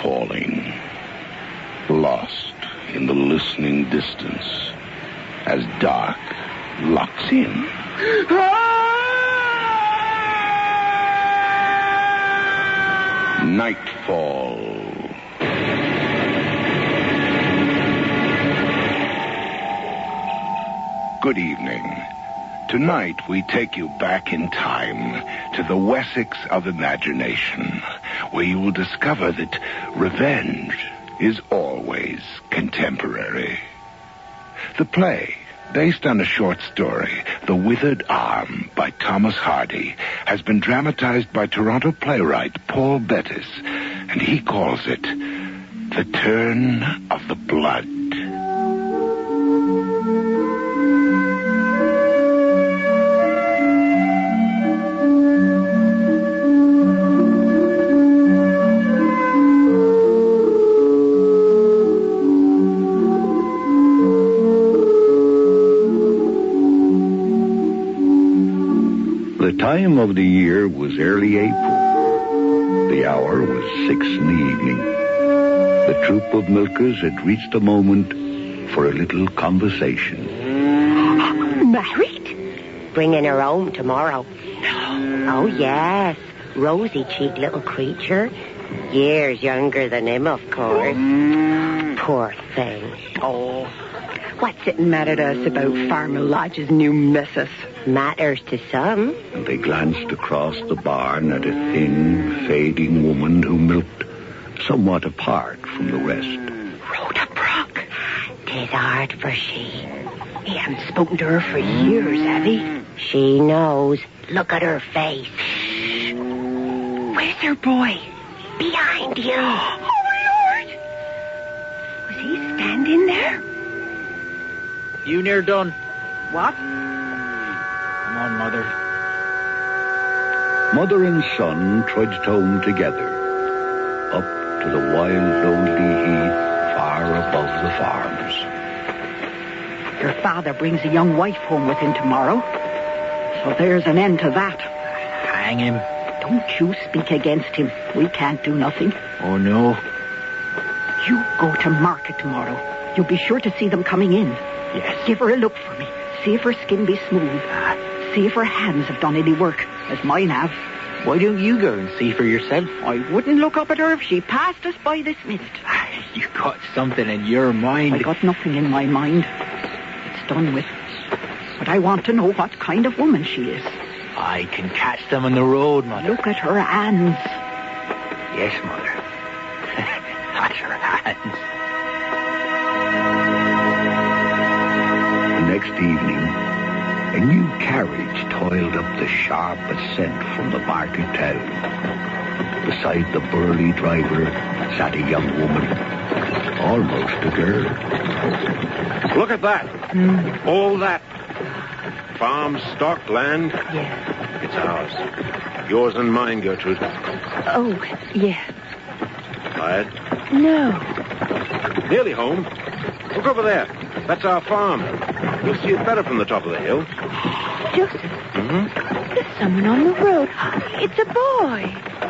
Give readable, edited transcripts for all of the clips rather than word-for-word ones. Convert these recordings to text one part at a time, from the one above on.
falling, lost in the listening distance as dark locks in. Nightfall. Good evening. Tonight we take you back in time to the Wessex of imagination, where you will discover that revenge is always contemporary. The play, based on a short story, The Withered Arm by Thomas Hardy, has been dramatized by Toronto playwright Paul Bettis, and he calls it The Turn of the Blood. The time of the year was early April. The hour was 6 in the evening. The troop of milkers had reached a moment for a little conversation. Married? Bringing her home tomorrow. Oh, yes. Rosy cheeked little creature. Years younger than him, of course. Poor thing. Oh, what's it matter to us about Farmer Lodge's new missus? Matters to some. And they glanced across the barn at a thin, fading woman who milked somewhat apart from the rest. Rhoda Brook. 'Tis hard for she. He hasn't spoken to her for years, have he? She knows. Look at her face. Where's her boy? Behind you. Oh, Lord! Was he standing there? You near done? What? Come on, Mother. Mother and son trudged home together, up to the wild, lonely heath far above the farms. Your father brings a young wife home with him tomorrow. So there's an end to that. Hang him. Don't you speak against him. We can't do nothing. Oh, no. You go to market tomorrow. You'll be sure to see them coming in. Yes. Give her a look for me. See if her skin be smooth. See if her hands have done any work, as mine have. Why don't you go and see for yourself? I wouldn't look up at her if she passed us by this minute. You got something in your mind. I got nothing in my mind. It's done with. But I want to know what kind of woman she is. I can catch them on the road, Mother. Look at her hands. Yes, Mother. That's her hands. The next evening, a new carriage toiled up the sharp ascent from the market town. Beside the burly driver sat a young woman, almost a girl. Look at that. All that. Farm, stock, land. Yeah. It's ours. Yours and mine, Gertrude. Oh, yeah. Tired? No. Nearly home. Look over there. That's our farm. You'll see it better from the top of the hill. Joseph. Mm-hmm. There's someone on the road. It's a boy.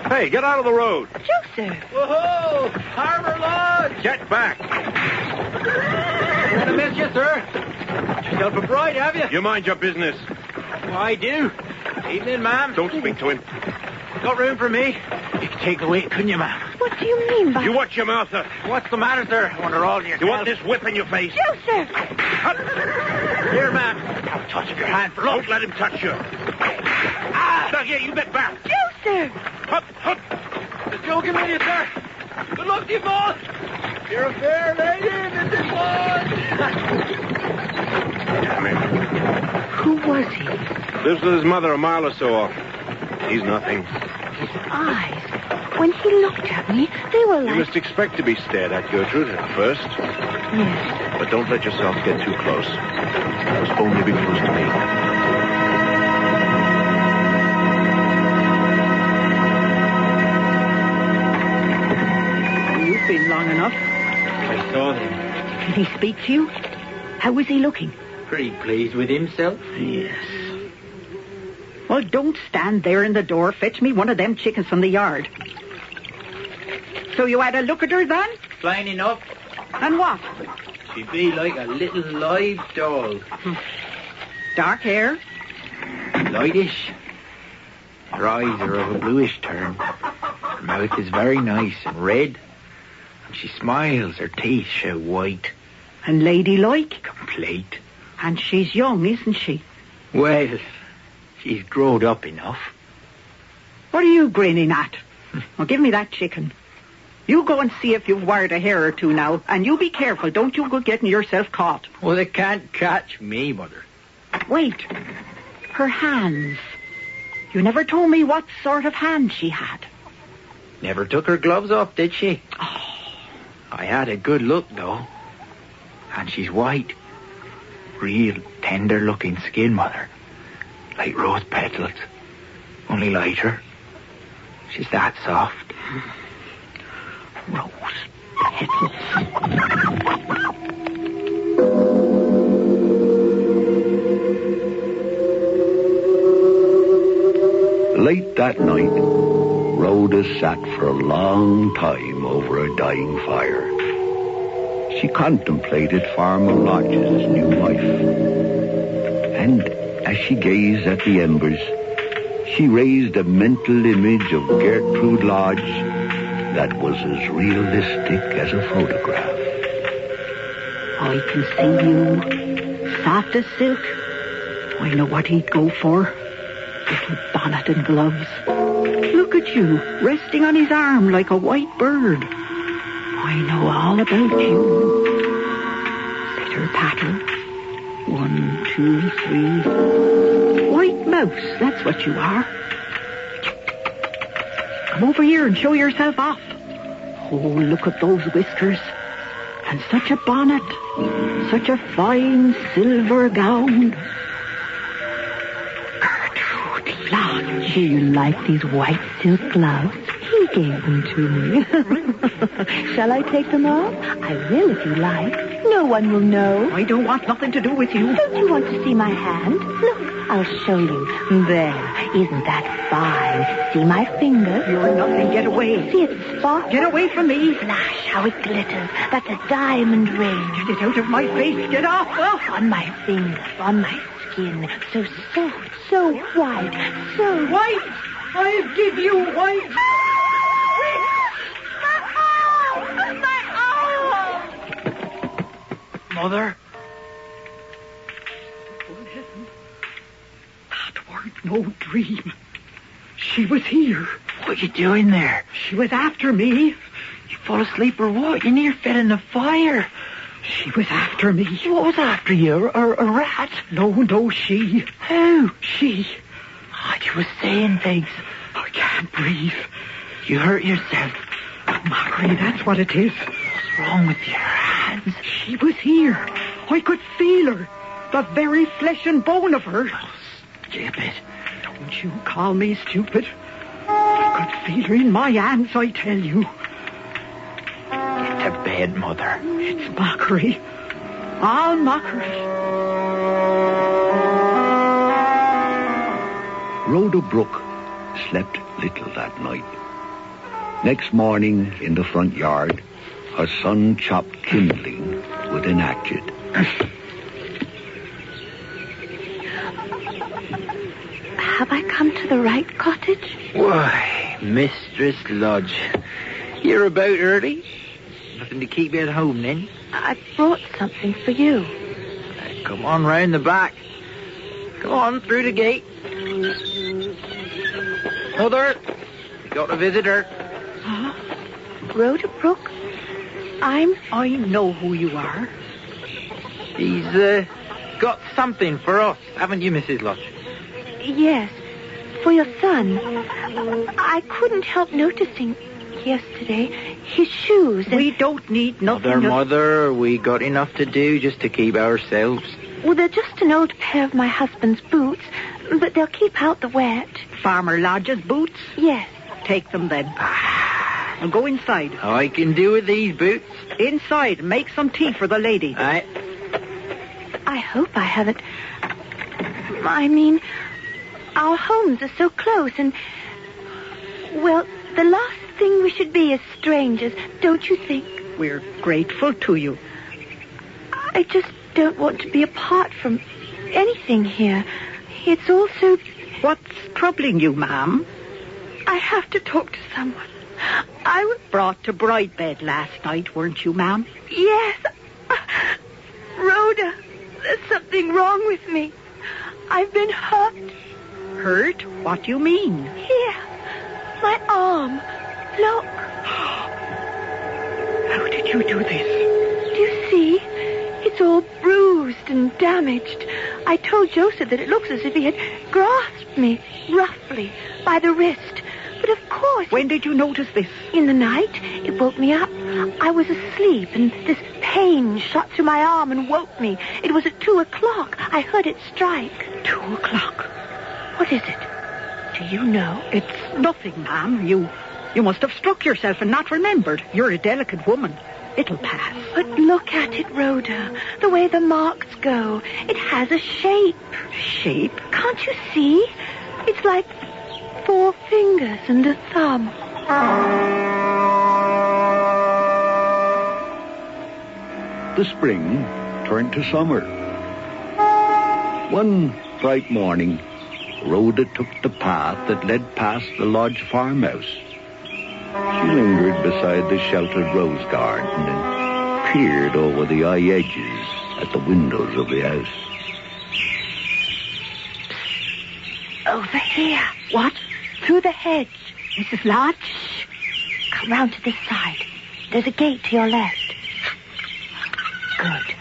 Hey, get out of the road. Joseph. Whoa! Farmer Lodge! Get back. Gonna miss you, sir. Got yourself a bride, have you? You mind your business. Oh, I do. Evening, ma'am. Don't speak to him. Got room for me? You could take the weight, couldn't you, ma'am? What do you mean by... You watch your mouth, sir. What's the matter, sir? I wonder all your You want this whip in your face? Joseph! Here, ma'am. Don't touch your hand for Don't let him touch you. Now, here, you get back. Joseph! Hup, hup. Just joking with you, sir. Good luck to you, boss. You're a fair lady, Mrs. Lodge. Damn him. Who was he? Lives with his mother a mile or so off. He's nothing. His eyes. When he looked at me, they were You like... must expect to be stared at, Gertrude, at first. Yes. But don't let yourself get too close. You must only be close to me. You've been long enough. I saw them. Did he speak to you? How was he looking? Pretty pleased with himself. Yes. Well, don't stand there in the door. Fetch me one of them chickens from the yard. So you had a look at her then? Plain enough. And what? She'd be like a little live doll. Dark hair? Lightish. Her eyes are of a bluish turn. Her mouth is very nice and red. When she smiles, her teeth show white. And ladylike? Complete. And she's young, isn't she? Well, she's growed up enough. What are you grinning at? Well, give me that chicken. You go and see if you've wired a hair or two now, and you be careful. Don't you go getting yourself caught. Well, they can't catch me, Mother. Wait. Her hands. You never told me what sort of hands she had. Never took her gloves off, did she? Oh. I had a good look, though. And she's white. Real tender-looking skin, Mother. Like rose petals. Only lighter. She's that soft. Rose petals. Late that night, Rhoda sat for a long time over a dying fire. She contemplated Farmer Lodge's new wife. And as she gazed at the embers, she raised a mental image of Gertrude Lodge that was as realistic as a photograph. I can see you, soft as silk. I know what he'd go for. Little bonnet and gloves. Look at you, resting on his arm like a white bird. I know all about you. Pitter-patter. 1, 2, 3. White mouse, that's what you are. Come over here and show yourself off. Oh, look at those whiskers. And such a bonnet. Such a fine silver gown. Gertrude Lodge. Do you like these white silk gloves? He gave them to me. Shall I take them off? I will if you like. No one will know. I don't want nothing to do with you. Don't you want to see my hand? Look, I'll show you. There. Isn't that fine? See my finger? You're nothing. Get away. See its spot? Get away from me. Flash, how it glitters. That's a diamond ring. Get it out of my face. Get off. Oh. On my finger, on my skin. So soft, so white, so... White! I'll give you white! Mother? Good heaven. That weren't no dream. She was here. What you doing there? She was after me. You fall asleep or what? You near fed in the fire. She was after me. What was after you? A rat? No, she. Who? She. Oh, you was saying things. I can't breathe. You hurt yourself. Mockery, that's what it is. What's wrong with your hands? She was here. I could feel her. The very flesh and bone of her. Oh, stupid. Don't you call me stupid. I could feel her in my hands, I tell you. Get to bed, Mother. It's mockery. All mockery. Rhoda Brooke slept little that night. Next morning, in the front yard, her son chopped kindling with an hatchet. Have I come to the right cottage? Why, Mistress Lodge, you're about early. Nothing to keep you at home, then? I brought something for you. Come on round the back. Come on, through the gate. Mother, you got a visitor. Huh? Rhoda Brooke? I know who you are. He's got something for us, haven't you, Mrs. Lodge? Yes, for your son. I couldn't help noticing yesterday his shoes. We don't need nothing. Mother, we got enough to do just to keep ourselves. Well, they're just an old pair of my husband's boots, but they'll keep out the wet. Farmer Lodge's boots? Yes. Take them then. And go inside. I can do with these boots. Inside, make some tea for the lady. Aye. I hope I haven't... I mean, our homes are so close and... Well, The last thing we should be is strangers, don't you think? We're grateful to you. I just don't want to be apart from anything here. It's all so... What's troubling you, ma'am? I have to talk to someone. I was brought to Brightbed last night, weren't you, ma'am? Yes. Rhoda, there's something wrong with me. I've been hurt. Hurt? What do you mean? Here. My arm. Look. How did you do this? Do you see? It's all bruised and damaged. I told Joseph that it looks as if he had grasped me roughly by the wrist. But of course... When did you notice this? In the night. It woke me up. I was asleep, and this pain shot through my arm and woke me. It was at 2:00. I heard it strike. 2:00? What is it? Do you know? It's nothing, ma'am. You must have struck yourself and not remembered. You're a delicate woman. It'll pass. But look at it, Rhoda. The way the marks go. It has a shape. Shape? Can't you see? It's like 4 fingers and a thumb. The spring turned to summer. One bright morning, Rhoda took the path that led past the lodge farmhouse. She lingered beside the sheltered rose garden and peered over the eye edges at the windows of the house. Over here. What? Through the hedge. Mrs. Lodge? Come round to this side. There's a gate to your left. Good.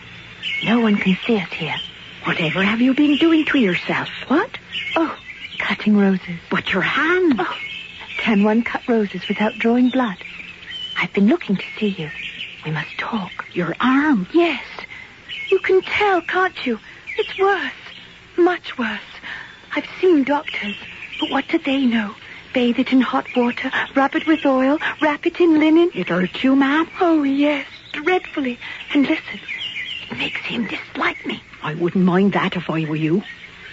No one can see us here. Whatever have you been doing to yourself? What? Oh, cutting roses. But your hand. Oh, can one cut roses without drawing blood? I've been looking to see you. We must talk. Your arm? Yes. You can tell, can't you? It's worse. Much worse. I've seen doctors, but what do they know? Bathe it in hot water, rub it with oil, wrap it in linen. It hurt you, ma'am? Oh, yes, dreadfully. And listen, it makes him dislike me. I wouldn't mind that if I were you.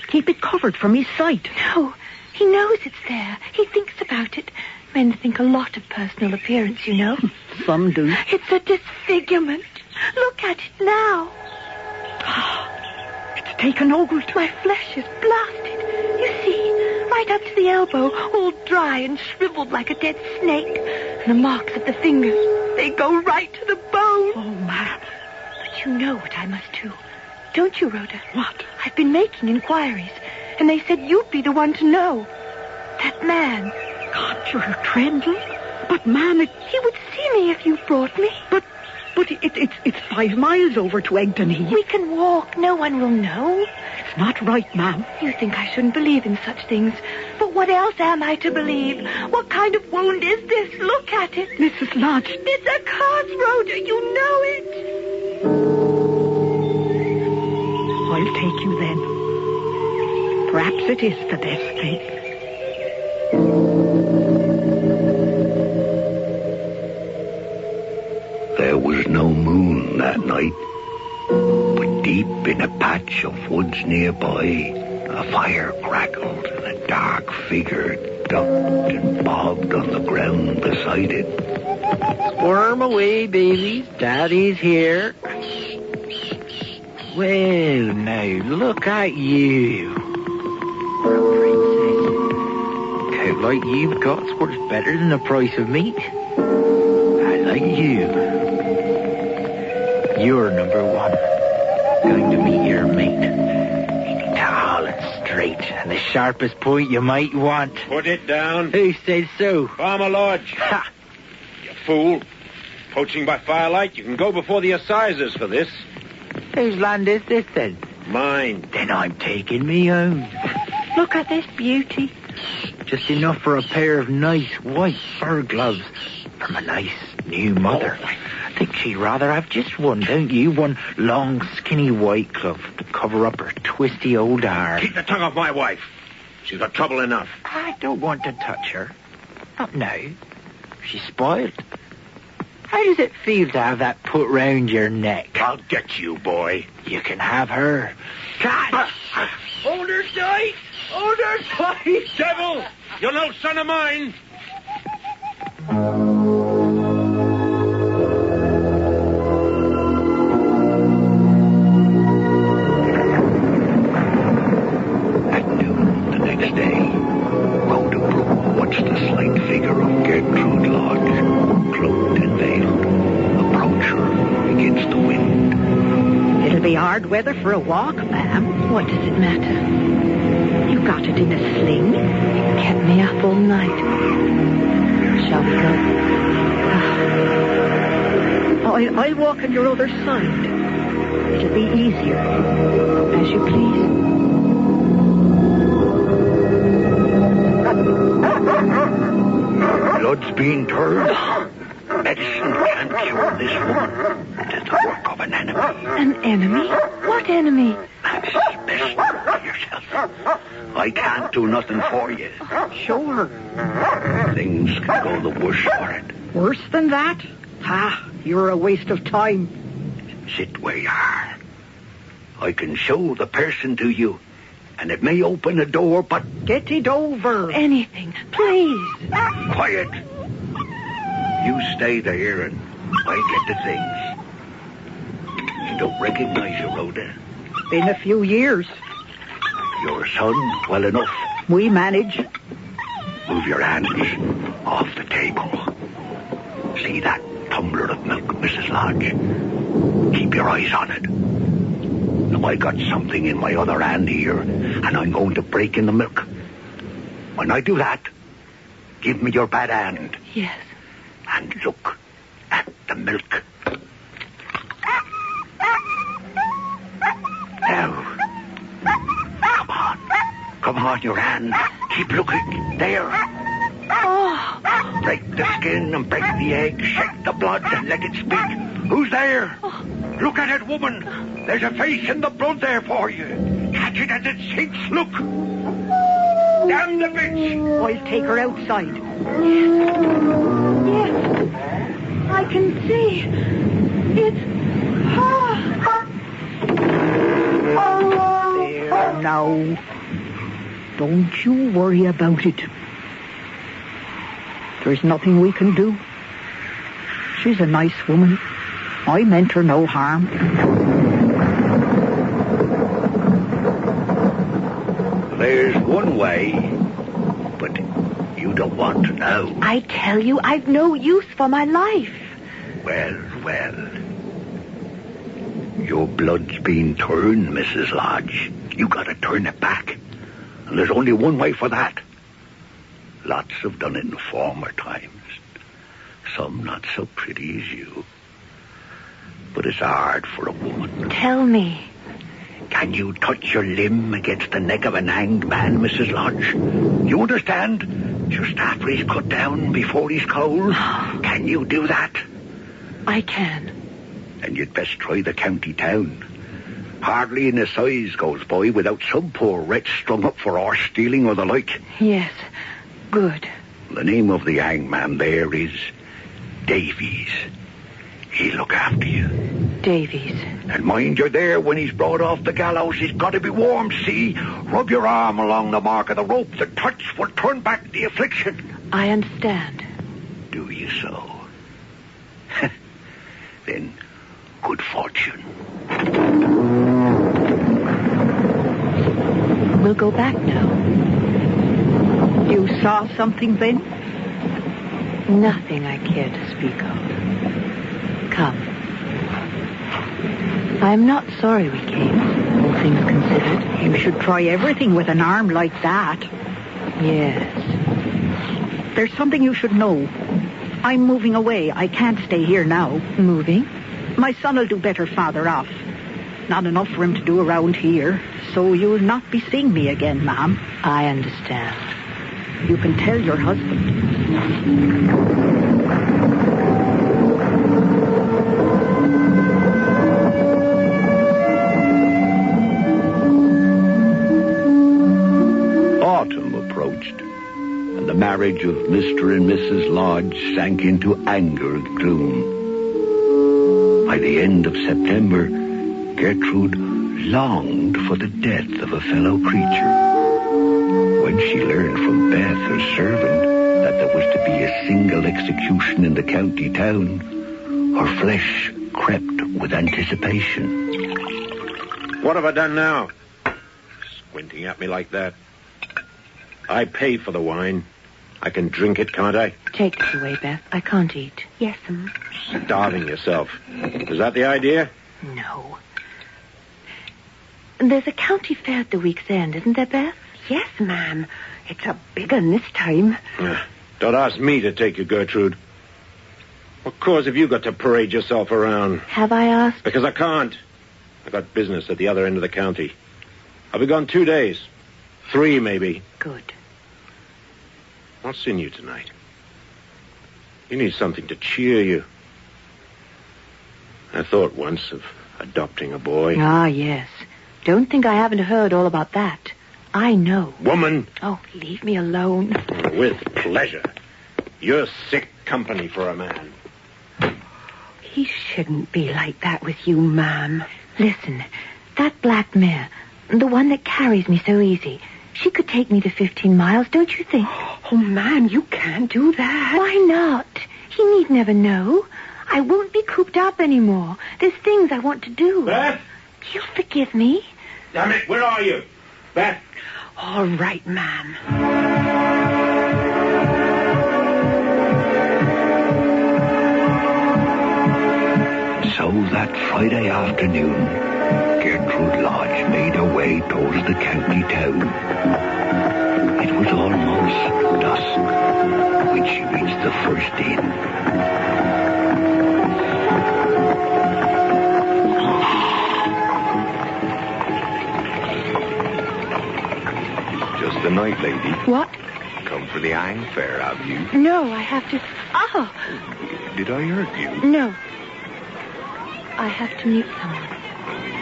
Keep it covered from his sight. No, he knows it's there. He thinks about it. Men think a lot of personal appearance, you know. Some do. It's a disfigurement. Look at it now. It's taken hold. My flesh is blasted. You see, right up to the elbow, all dry and shriveled like a dead snake. And the marks of the fingers, they go right to the bone. Oh, ma'am. But you know what I must do. Don't you, Rhoda? What? I've been making inquiries, and they said you'd be the one to know. That man. God, you're trembling. But, ma'am, he would see me if you brought me. But it's 5 miles over to Egdon Heath. We can walk. No one will know. It's not right, ma'am. You think I shouldn't believe in such things. But what else am I to believe? What kind of wound is this? Look at it. Mrs. Lodge. It's a curse, Rhoda. You know it. I'll take you then. Perhaps it is the best thing. There was no moon that night, but deep in a patch of woods nearby, a fire crackled and a dark figure ducked and bobbed on the ground beside it. Squirm away, babies. Daddy's here. Well, now, look at you. Coat like you've got's worth better than the price of meat. I like you. You're number 1. Going to meet your mate. Tall and straight, and the sharpest point you might want. Put it down. Who said so? Farmer Lodge. Ha! You fool. Poaching by firelight, you can go before the assizes for this. Whose land is this, then? Mine. Then I'm taking me own. Look at this beauty. Just enough for a pair of nice white fur gloves from a nice new mother. I think she'd rather have just one, don't you? One long, skinny white glove to cover up her twisty old arm. Keep the tongue off my wife. She's got trouble enough. I don't want to touch her. Not now. She's spoiled. How does it feel to have that put round your neck? I'll get you, boy. You can have her. Catch! Hold her tight! Hold her tight! Devil! You're no son of mine! hard weather for a walk, ma'am. What does it matter? You got it in a sling. It kept me up all night. Shall we go? I'll walk on your other side. It'll be easier. As you please. Blood's been turned. Medicine can't cure this woman. It is the work of an enemy. An enemy? What enemy? That's best for yourself. I can't do nothing for you. Sure. Things can go the worse for it. Worse than that? You're a waste of time. Sit where you are. I can show the person to you, and it may open a door, but... Get it over. Anything, please. Quiet. You stay there, and I'll get the things. You don't recognize her, Rhoda? Been a few years. Your son, well enough. We manage. Move your hands off the table. See that tumbler of milk, Mrs. Lodge? Keep your eyes on it. Now, I got something in my other hand here, and I'm going to break in the milk. When I do that, give me your bad hand. Yes. And look at the milk. Now, come on, your hand. Keep looking. There. Oh. Break the skin and break the egg. Shake the blood and let it speak. Who's there? Oh. Look at it, woman. There's a face in the blood there for you. Catch it as it sinks. Look. Damn the bitch. I'll take her outside. Yes. I can see. It's her. There now. Don't you worry about it. There's nothing we can do. She's a nice woman. I meant her no harm. There's one way, but you don't want to know. I tell you, I've no use for my life. Well. Your blood's been turned, Mrs. Lodge. You gotta turn it back. And there's only one way for that. Lots have done it in former times. Some not so pretty as you. But it's hard for a woman. Tell me. Can you touch your limb against the neck of an hanged man, Mrs. Lodge? You understand? Just after he's cut down, before he's cold. Can you do that? I can. And you'd best try the county town. Hardly an assize goes by without some poor wretch strung up for horse stealing or the like. Yes. Good. The name of the hangman there is Davies. He'll look after you. Davies. And mind you're there when he's brought off the gallows. He's got to be warm, see? Rub your arm along the mark of the rope. The touch will turn back the affliction. I understand. Do you so? Then, good fortune. We'll go back now. You saw something then? Nothing I care to speak of. Come. I'm not sorry we came, all things considered. You should try everything with an arm like that. Yes. There's something you should know. I'm moving away. I can't stay here now. Moving? My son will do better farther off. Not enough for him to do around here. So you'll not be seeing me again, ma'am. I understand. You can tell your husband. Autumn approached, and the marriage of Mr. and Mrs. Lodge sank into anger and gloom. By the end of September, Gertrude longed for the death of a fellow creature. When she learned from Beth, her servant, that there was to be a single execution in the county town, her flesh crept with anticipation. What have I done now? Squinting at me like that. I paid for the wine. I can drink it, can't I? Take this away, Beth. I can't eat. Yes'm. Starving yourself. Is that the idea? No. There's a county fair at the week's end, isn't there, Beth? Yes, ma'am. It's a big one this time. Don't ask me to take you, Gertrude. What cause have you got to parade yourself around? Have I asked? Because I can't. I got business at the other end of the county. I'll be gone 2 days. 3, maybe. Good. What's in you tonight? You need something to cheer you. I thought once of adopting a boy. Ah, yes. Don't think I haven't heard all about that. I know. Woman! Oh, leave me alone. With pleasure. You're sick company for a man. He shouldn't be like that with you, ma'am. Listen, that black mare, the one that carries me so easy, she could take me to 15 miles, don't you think? Oh, ma'am, you can't do that. Why not? He need never know. I won't be cooped up anymore. There's things I want to do. Beth! You'll forgive me? Damn it, where are you? Beth! All right, ma'am. So that Friday afternoon, Gertrude Lodge made her way towards the county town. It was almost dusk when she reached the first inn. Just the night, lady. What? Come for the Ang Fair, have you? No, I have to... Oh, Did I hurt you? no. I have to meet someone.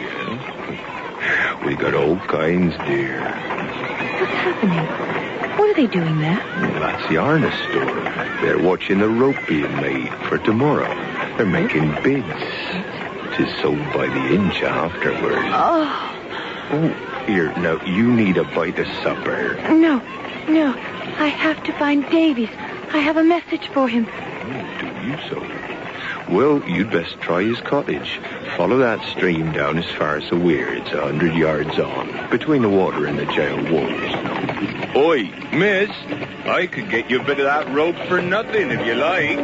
Yeah. We got all kinds, dear. What's happening? What are they doing there? That's the harness store. They're watching the rope being made for tomorrow. They're making bids. 'Tis sold by the inch afterwards. Oh, here, now, you need a bite of supper. No. I have to find Davies. I have a message for him. Oh, do you so? Well, you'd best try his cottage. Follow that stream down as far as the weir. It's 100 yards on, between the water and the jail walls. Oi, miss, I could get you a bit of that rope for nothing if you like.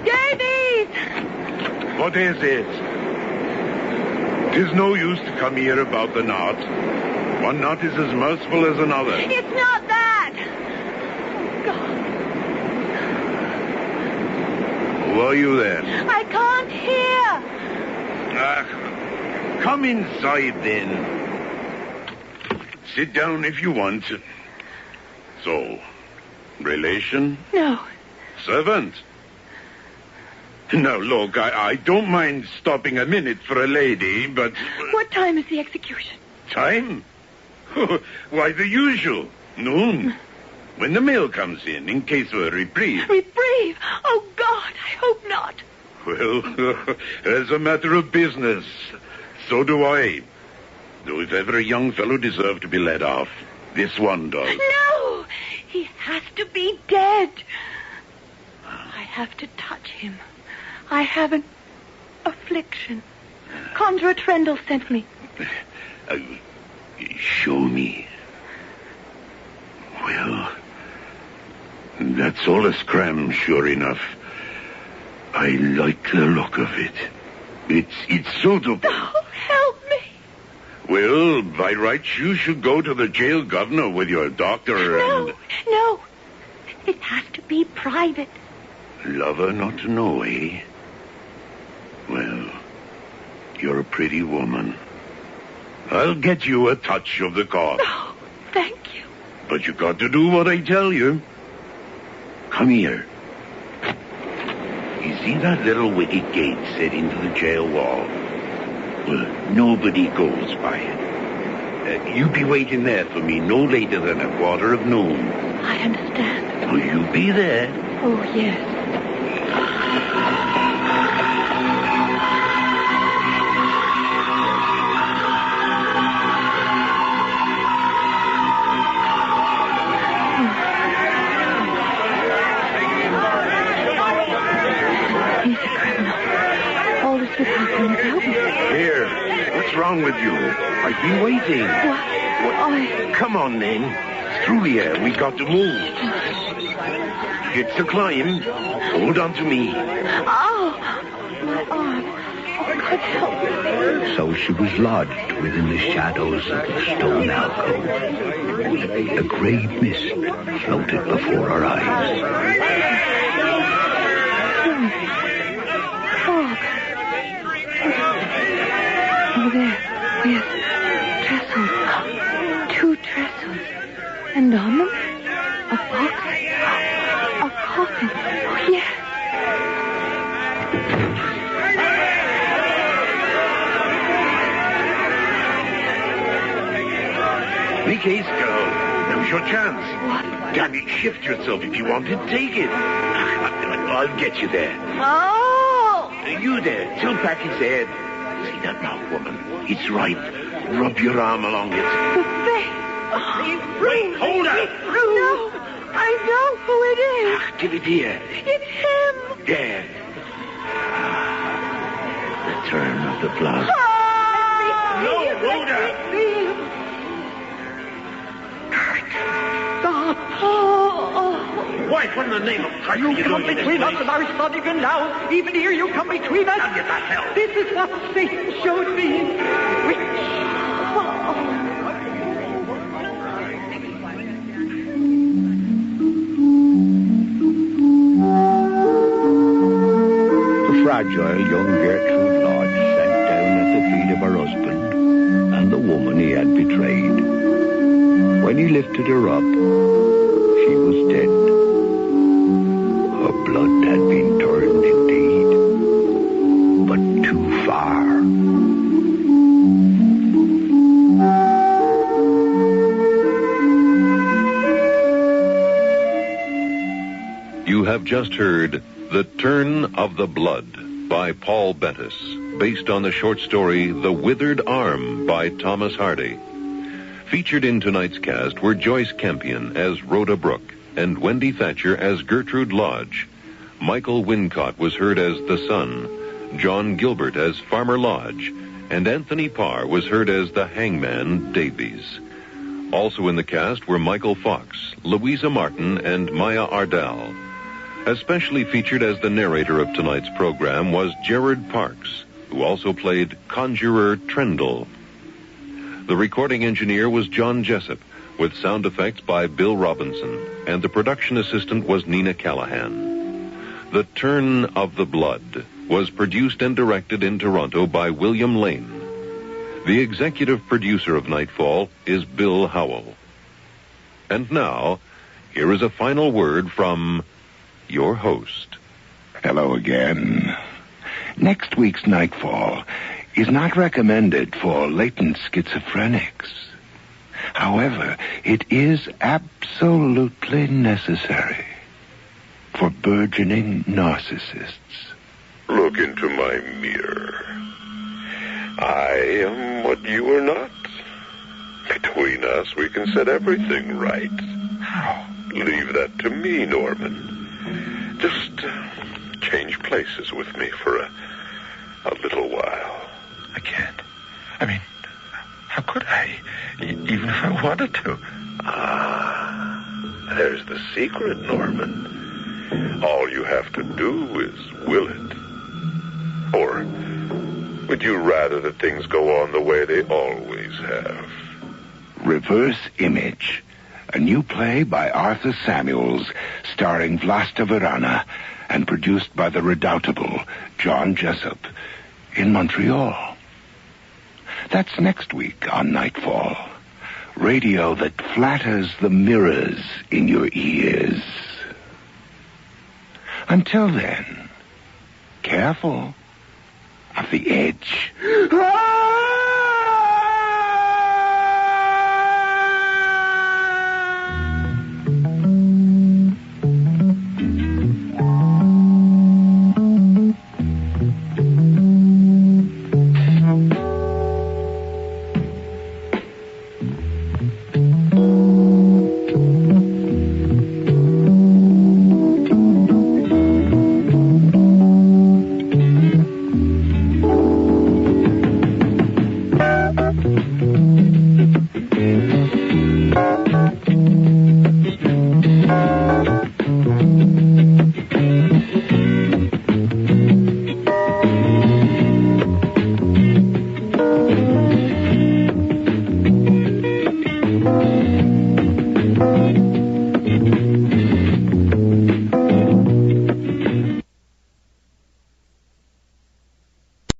Davies! What is it? 'Tis no use to come here about the knot. One knot is as merciful as another. It's not that! God, Who are you then? I can't hear! Come inside then. Sit down if you want. So, relation? No. Servant? Now, look, I don't mind stopping a minute for a lady, but... What time is the execution? Time? Why, the usual. Noon. When the mail comes in case of a reprieve. Reprieve? Oh, God, I hope not. Well, as a matter of business, so do I. Though if ever a young fellow deserved to be let off, this one does. No! He has to be dead. I have to touch him. I have an affliction. Conjuror Trendle sent me. Show me. Well, that's all a scram, sure enough. I like the look of it. It's suitable. Oh, help me. Well, by rights, you should go to the jail governor with your doctor and... No. It has to be private. Lover not to know, eh? Well, you're a pretty woman. I'll get you a touch of the cord. Oh, thank you. But you got to do what I tell you. Come here. You see that little wicket gate set into the jail wall? Well, nobody goes by it. You be waiting there for me no later than 12:15. I understand. Will you be there? Oh, yes. He's a criminal. All this would happen without me. Here. What's wrong with you? I've been waiting. What? Come on, then. through here. We got to move. It's a climb. Hold on to me. Oh, my arm. God help me. So she was lodged within the shadows of the stone alcove. A grey mist floated before her eyes. Fog. Oh, there. Yes. Trestles. 2 trestles. And on them, a box. A coffin. Oh, yes. Make haste, girl. Now's your chance. What? Damn it, shift yourself if you want it. Take it. I'll get you there. Oh! You there. Tilt back his head. See that mouth, woman? It's right. Rub your arm along it. The face. Wait, hold her. No, I know who it is. Give it here. It's him. There. The turn of the blood. No, Rhoda. Stop. Wife, what in the name of Christ You come between us and our son even now. Even here you come between us. Now get that hell. This is what Satan showed me. The fragile young Gertrude Lodge sank down at the feet of her husband and the woman he had betrayed. When he lifted her up, she was dead. Her blood had been turned indeed, but too far. You have just heard The Turn of the Blood by Paul Bettis, based on the short story The Withered Arm by Thomas Hardy. Featured in tonight's cast were Joyce Campion as Rhoda Brooke and Wendy Thatcher as Gertrude Lodge. Michael Wincott was heard as the son, John Gilbert as Farmer Lodge, and Anthony Parr was heard as the hangman Davies. Also in the cast were Michael Fox, Louisa Martin, and Maya Ardell. Especially featured as the narrator of tonight's program was Gerard Parks, who also played Conjurer Trendle. The recording engineer was John Jessup, with sound effects by Bill Robinson, and the production assistant was Nina Callahan. The Turn of the Blood was produced and directed in Toronto by William Lane. The executive producer of Nightfall is Bill Howell. And now, here is a final word from your host. Hello again. Next week's Nightfall is not recommended for latent schizophrenics. However, it is absolutely necessary for burgeoning narcissists. Look into my mirror. I am what you are not. Between us, we can set everything right. How? Leave that to me, Norman. Just change places with me for a little while. I can't. I mean, how could I? Even if I wanted to. There's the secret, Norman. All you have to do is will it. Or would you rather that things go on the way they always have? Reverse Image, a new play by Arthur Samuels, starring Vlasta Varana, and produced by the redoubtable John Jessup in Montreal. That's next week on Nightfall. Radio that flatters the mirrors in your ears. Until then, careful of the edge.